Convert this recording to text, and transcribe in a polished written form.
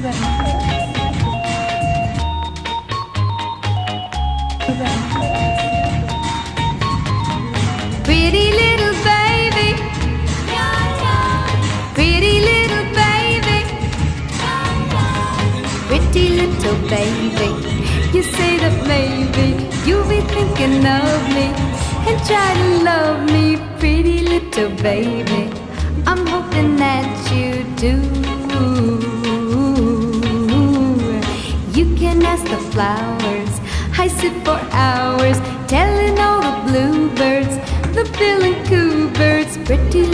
Pretty little baby, pretty little baby, pretty little baby. You say that maybe you'll be thinking of me and try to love me, pretty little baby. I'm hoping that you do. You can ask the flowers, I sit for hours telling all the bluebirds, the bill and coo birds, pretty